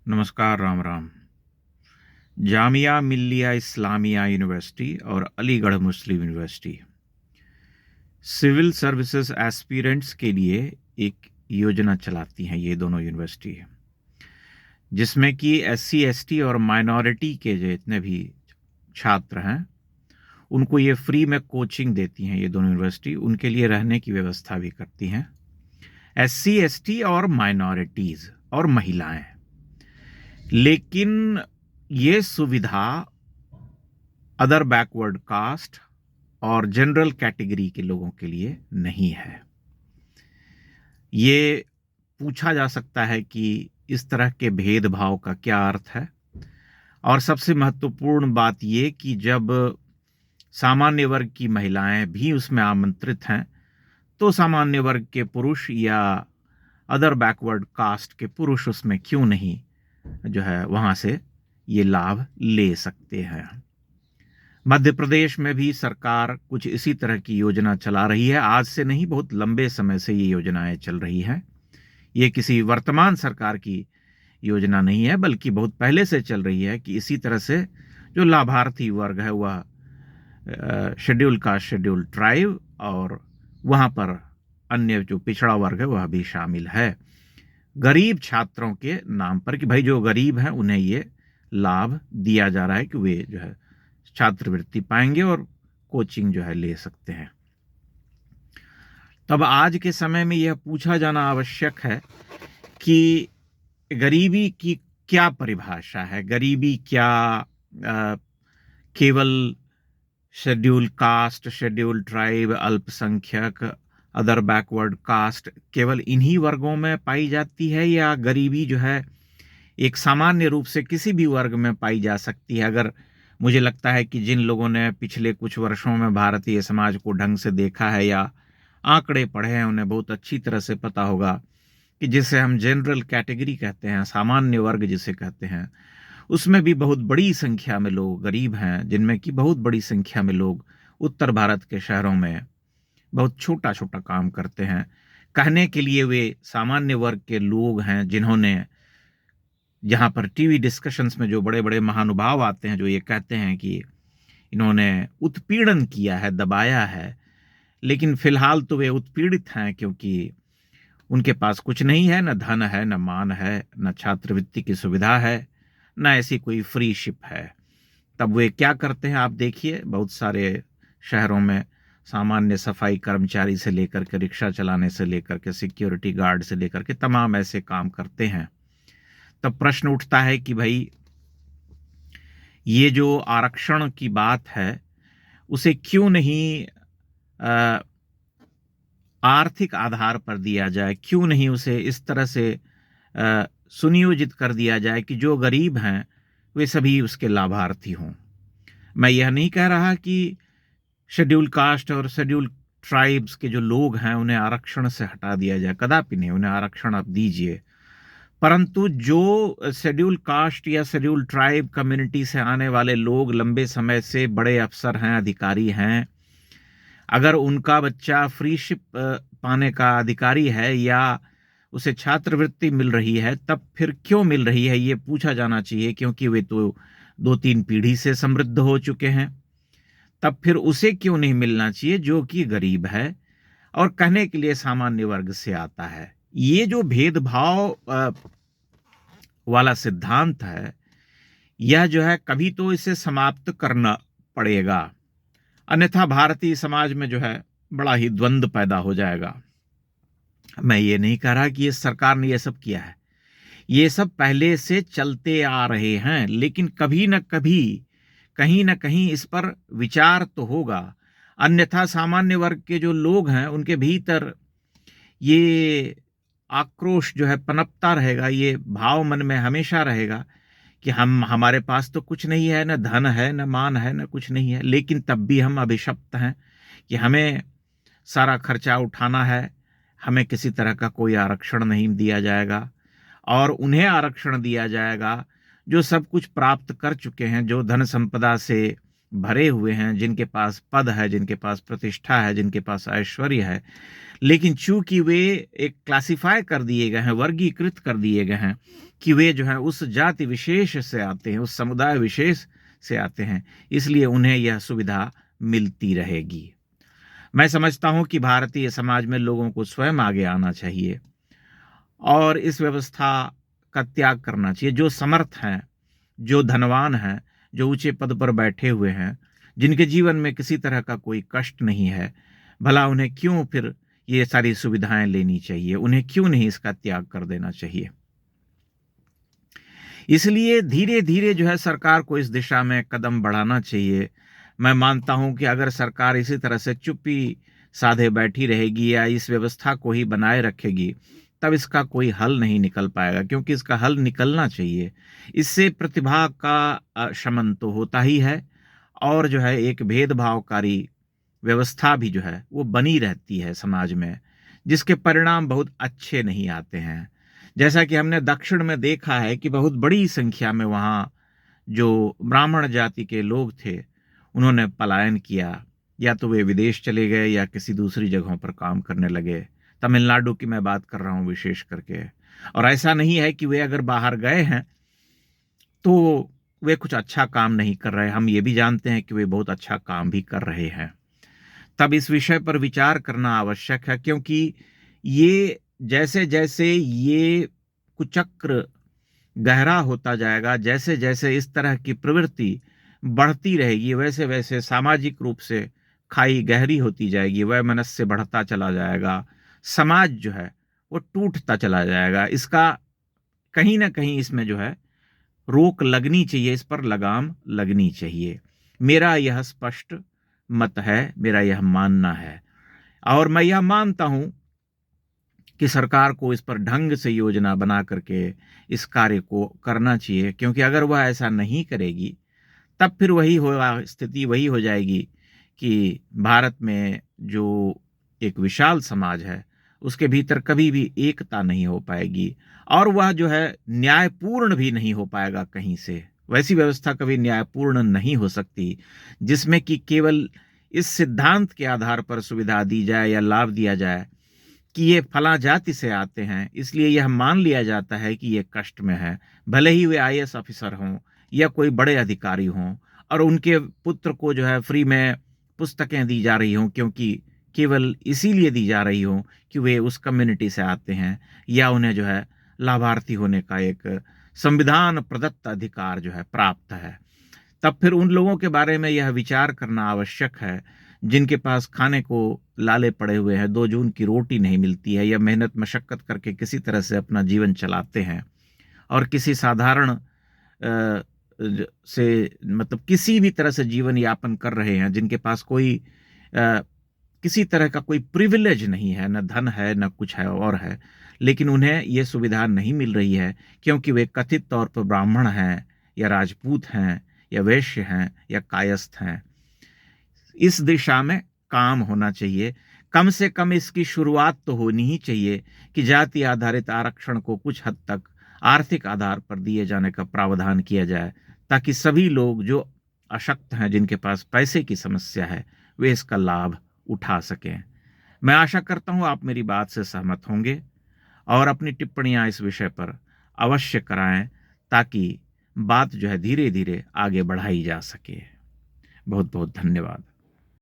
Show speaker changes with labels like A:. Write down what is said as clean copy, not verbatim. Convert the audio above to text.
A: नमस्कार, राम राम। जामिया मिल्लिया इस्लामिया यूनिवर्सिटी और अलीगढ़ मुस्लिम university civil services aspirants के लिए एक योजना चलाती हैं ये दोनों यूनिवर्सिटी, जिसमें कि एससी एसटी और माइनॉरिटी के जितने भी छात्र हैं उनको ये फ्री में कोचिंग देती हैं। ये दोनों यूनिवर्सिटी उनके लिए रहने की व्यवस्था भी करती हैं। एससी एसटी और माइनॉरिटीज़ और महिलाएं, लेकिन ये सुविधा अदर बैकवर्ड कास्ट और जनरल कैटेगरी के लोगों के लिए नहीं है। ये पूछा जा सकता है कि इस तरह के भेदभाव का क्या अर्थ है, और सबसे महत्वपूर्ण बात ये कि जब सामान्य वर्ग की महिलाएं भी उसमें आमंत्रित हैं, तो सामान्य वर्ग के पुरुष या अदर बैकवर्ड कास्ट के पुरुष उसमें क्यों नहीं जो है वहाँ से ये लाभ ले सकते हैं। मध्य प्रदेश में भी सरकार कुछ इसी तरह की योजना चला रही है। आज से नहीं, बहुत लंबे समय से ये योजनाएं चल रही हैं। ये किसी वर्तमान सरकार की योजना नहीं है, बल्कि बहुत पहले से चल रही है कि इसी तरह से जो लाभार्थी वर्ग है वह शेड्यूल कास्ट, शेड्यूल ट्राइब और वहाँ पर अन्य जो पिछड़ा वर्ग है वह भी शामिल है। गरीब छात्रों के नाम पर कि भाई जो गरीब हैं उन्हें ये लाभ दिया जा रहा है कि वे जो है छात्रवृत्ति पाएंगे और कोचिंग जो है ले सकते हैं। तब आज के समय में यह पूछा जाना आवश्यक है कि गरीबी की क्या परिभाषा है। गरीबी क्या केवल शेड्यूल कास्ट, शेड्यूल ट्राइब, अल्पसंख्यक, अदर बैकवर्ड कास्ट, केवल इन्हीं वर्गों में पाई जाती है, या गरीबी जो है एक सामान्य रूप से किसी भी वर्ग में पाई जा सकती है? अगर मुझे लगता है कि जिन लोगों ने पिछले कुछ वर्षों में भारतीय समाज को ढंग से देखा है या आंकड़े पढ़े हैं, उन्हें बहुत अच्छी तरह से पता होगा कि जिसे हम जनरल कैटेगरी कहते हैं, सामान्य वर्ग जिसे कहते हैं, उसमें भी बहुत बड़ी संख्या में लोग गरीब हैं, जिनमें कि बहुत बड़ी संख्या में लोग उत्तर भारत के शहरों में बहुत छोटा छोटा काम करते हैं। कहने के लिए वे सामान्य वर्ग के लोग हैं, जिन्होंने जहाँ पर टीवी डिस्कशंस में जो बड़े बड़े महानुभाव आते हैं जो ये कहते हैं कि इन्होंने उत्पीड़न किया है, दबाया है, लेकिन फिलहाल तो वे उत्पीड़ित हैं, क्योंकि उनके पास कुछ नहीं है, न धन है, न मान है, न छात्रवृत्ति की सुविधा है, न ऐसी कोई फ्री शिप है। तब वे क्या करते हैं आप देखिए, बहुत सारे शहरों में सामान्य सफाई कर्मचारी से लेकर के, रिक्शा चलाने से लेकर के, सिक्योरिटी गार्ड से लेकर के तमाम ऐसे काम करते हैं। तब प्रश्न उठता है कि भाई ये जो आरक्षण की बात है उसे क्यों नहीं आर्थिक आधार पर दिया जाए, क्यों नहीं उसे इस तरह से सुनियोजित कर दिया जाए कि जो गरीब हैं वे सभी उसके लाभार्थी हों। मैं यह नहीं कह रहा कि शेड्यूल कास्ट और शेड्यूल ट्राइब्स के जो लोग हैं उन्हें आरक्षण से हटा दिया जाए, कदापि नहीं, उन्हें आरक्षण आप दीजिए। परंतु जो शेड्यूल कास्ट या शेड्यूल ट्राइब कम्युनिटी से आने वाले लोग लंबे समय से बड़े अफसर हैं, अधिकारी हैं, अगर उनका बच्चा फ्री शिप पाने का अधिकारी है या उसे छात्रवृत्ति मिल रही है, तब फिर क्यों मिल रही है ये पूछा जाना चाहिए, क्योंकि वे तो 2-3 पीढ़ी से समृद्ध हो चुके हैं। तब फिर उसे क्यों नहीं मिलना चाहिए जो कि गरीब है और कहने के लिए सामान्य वर्ग से आता है। ये जो भेदभाव वाला सिद्धांत है, यह जो है कभी तो इसे समाप्त करना पड़ेगा, अन्यथा भारतीय समाज में जो है बड़ा ही द्वंद्व पैदा हो जाएगा। मैं ये नहीं कह रहा कि ये सरकार ने ये सब किया है, ये सब पहले से चलते आ रहे हैं, लेकिन कभी न कभी कहीं न कहीं इस पर विचार तो होगा, अन्यथा सामान्य वर्ग के जो लोग हैं उनके भीतर ये आक्रोश जो है पनपता रहेगा, ये भाव मन में हमेशा रहेगा कि हमारे पास तो कुछ नहीं है, न धन है, न मान है, न कुछ नहीं है, लेकिन तब भी हम अभिशप्त हैं कि हमें सारा खर्चा उठाना है, हमें किसी तरह का कोई आरक्षण नहीं दिया जाएगा, और उन्हें आरक्षण दिया जाएगा जो सब कुछ प्राप्त कर चुके हैं, जो धन संपदा से भरे हुए हैं, जिनके पास पद है, जिनके पास प्रतिष्ठा है, जिनके पास ऐश्वर्य है, लेकिन चूंकि वे एक क्लासिफाई कर दिए गए हैं, वर्गीकृत कर दिए गए हैं, कि वे जो है उस जाति विशेष से आते हैं, उस समुदाय विशेष से आते हैं, इसलिए उन्हें यह सुविधा मिलती रहेगी। मैं समझता हूं कि भारतीय समाज में लोगों को स्वयं आगे आना चाहिए और इस व्यवस्था का त्याग करना चाहिए। जो समर्थ हैं, जो धनवान हैं, जो ऊंचे पद पर बैठे हुए हैं, जिनके जीवन में किसी तरह का कोई कष्ट नहीं है, भला उन्हें क्यों फिर ये सारी सुविधाएं लेनी चाहिए? उन्हें क्यों नहीं इसका त्याग कर देना चाहिए? इसलिए धीरे धीरे जो है सरकार को इस दिशा में कदम बढ़ाना चाहिए। मैं मानता हूं कि अगर सरकार इसी तरह से चुप्पी साधे बैठी रहेगी या इस व्यवस्था को ही बनाए रखेगी, तब इसका कोई हल नहीं निकल पाएगा, क्योंकि इसका हल निकलना चाहिए। इससे प्रतिभा का शमन तो होता ही है और जो है एक भेदभावकारी व्यवस्था भी जो है वो बनी रहती है समाज में, जिसके परिणाम बहुत अच्छे नहीं आते हैं। जैसा कि हमने दक्षिण में देखा है कि बहुत बड़ी संख्या में वहाँ जो ब्राह्मण जाति के लोग थे, उन्होंने पलायन किया, या तो वे विदेश चले गए या किसी दूसरी जगहों पर काम करने लगे। तमिलनाडु की मैं बात कर रहा हूँ विशेष करके। और ऐसा नहीं है कि वे अगर बाहर गए हैं तो वे कुछ अच्छा काम नहीं कर रहे, हम ये भी जानते हैं कि वे बहुत अच्छा काम भी कर रहे हैं। तब इस विषय पर विचार करना आवश्यक है, क्योंकि ये जैसे जैसे ये कुचक्र गहरा होता जाएगा, जैसे जैसे इस तरह की प्रवृत्ति बढ़ती रहेगी, वैसे वैसे सामाजिक रूप से खाई गहरी होती जाएगी, वैमनस्य बढ़ता चला जाएगा, समाज जो है वो टूटता चला जाएगा। इसका कहीं ना कहीं इसमें जो है रोक लगनी चाहिए, इस पर लगाम लगनी चाहिए। मेरा यह स्पष्ट मत है, मेरा यह मानना है। और मैं यह मानता हूं कि सरकार को इस पर ढंग से योजना बना करके इस कार्य को करना चाहिए, क्योंकि अगर वह ऐसा नहीं करेगी तब फिर वही होगा, स्थिति वही हो जाएगी कि भारत में जो एक विशाल समाज है उसके भीतर कभी भी एकता नहीं हो पाएगी और वह जो है न्यायपूर्ण भी नहीं हो पाएगा कहीं से। वैसी व्यवस्था कभी न्यायपूर्ण नहीं हो सकती जिसमें कि केवल इस सिद्धांत के आधार पर सुविधा दी जाए या लाभ दिया जाए कि ये फला जाति से आते हैं, इसलिए यह मान लिया जाता है कि ये कष्ट में है, भले ही वे आईएएस ऑफिसर हों या कोई बड़े अधिकारी हों, और उनके पुत्र को जो है फ्री में पुस्तकें दी जा रही हों, क्योंकि केवल इसीलिए दी जा रही हों कि वे उस कम्युनिटी से आते हैं, या उन्हें जो है लाभार्थी होने का एक संविधान प्रदत्त अधिकार जो है प्राप्त है। तब फिर उन लोगों के बारे में यह विचार करना आवश्यक है जिनके पास खाने को लाले पड़े हुए हैं, 2 जून की रोटी नहीं मिलती है, या मेहनत मशक्कत करके किसी तरह से अपना जीवन चलाते हैं और किसी साधारण से मतलब किसी भी तरह से जीवन यापन कर रहे हैं, जिनके पास कोई किसी तरह का कोई प्रिविलेज नहीं है, न धन है न कुछ है और है, लेकिन उन्हें यह सुविधा नहीं मिल रही है क्योंकि वे कथित तौर पर ब्राह्मण हैं या राजपूत हैं या वैश्य हैं या कायस्थ हैं। इस दिशा में काम होना चाहिए। कम से कम इसकी शुरुआत तो होनी ही चाहिए कि जाति आधारित आरक्षण को कुछ हद तक आर्थिक आधार पर दिए जाने का प्रावधान किया जाए, ताकि सभी लोग जो अशक्त हैं, जिनके पास पैसे की समस्या है, वे इसका लाभ उठा सकें। मैं आशा करता हूं आप मेरी बात से सहमत होंगे और अपनी टिप्पणियां इस विषय पर अवश्य कराएं, ताकि बात जो है धीरे धीरे आगे बढ़ाई जा सके। बहुत बहुत धन्यवाद।